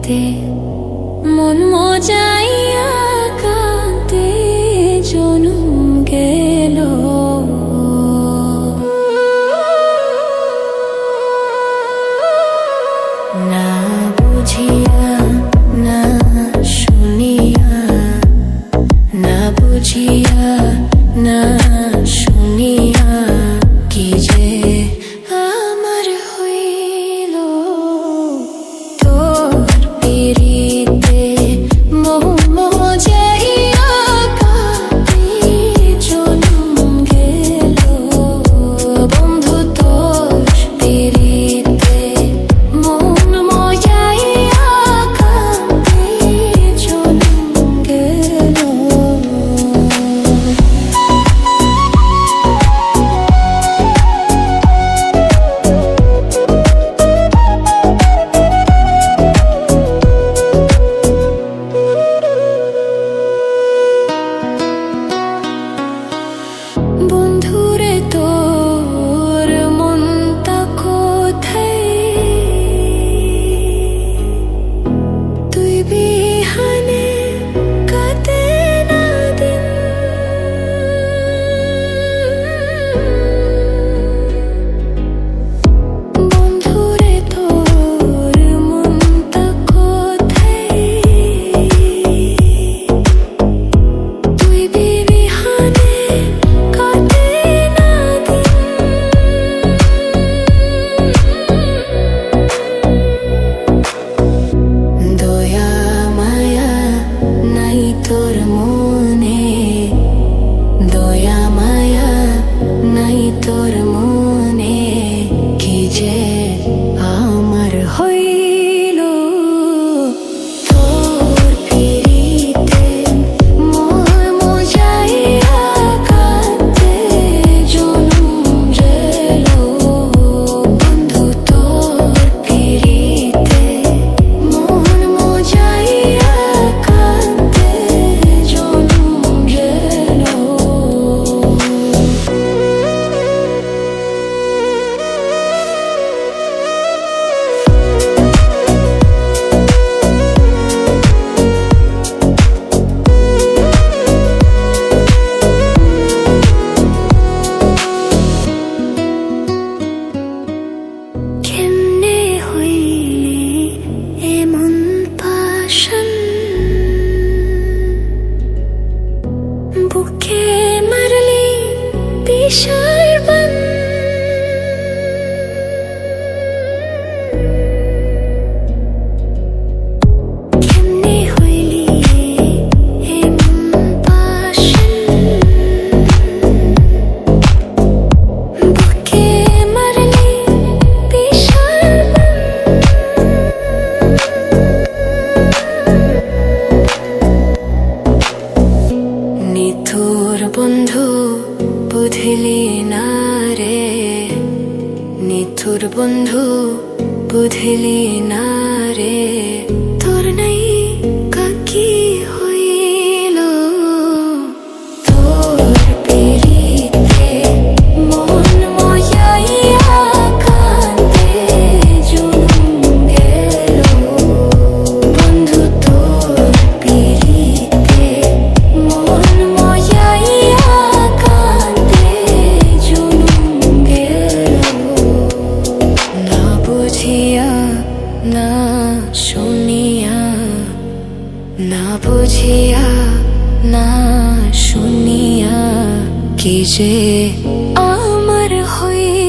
পিরিতে মন মজাইয়া কাঁদে জনম গেল। না বুঝিয়া না শুনিয়া, না বুঝিয়া না শুনিয়া কি যে আমার হইল। তোর পিরিতে মোহ মজাইয়া কাঁদে জনম গেল। বন্ধু তোর পিরিতে মন মজাইয়া কাঁদে জনম গেল। বন্ধুরে তোর মনটা কোথায়, তুই বিহানে কাটে না দিন। বন্ধুরে তোর মনটা কোথায়, তুই বিহানে কাটে না দিন। দয়া মায়া নাই তোর মনে, দয়া মায়া নাই তোর মনে কি যে আমার হইল। তোর পিরিতে মোহ মজাইয়া কাঁদে জনম গেল। বন্ধু তোর পিরিতে মন মজাইয়া কাঁদে জনম গেল। কেমনে হইলি এমন পাষাণ, বুকে মারলি বিষার বাণ। কেমনে হইলি এমন পাষাণ, বুকে মারলি বিষার বাণ। নিথুর বন্ধু বুঝিলি না রে, নিথুর বন্ধু বুঝিলি না রে, তোর নাই কাকি হইল। তোর পিরিতে মন মজাইয়া কাঁদে জনম গেল। বন্ধু তোর পিরিতে মন মজাইয়া কাঁদে জনম গেল। না বুঝিয়া না শুনিয়া, না বুঝিয়া না শুনিয়া কি যে আমার হইল।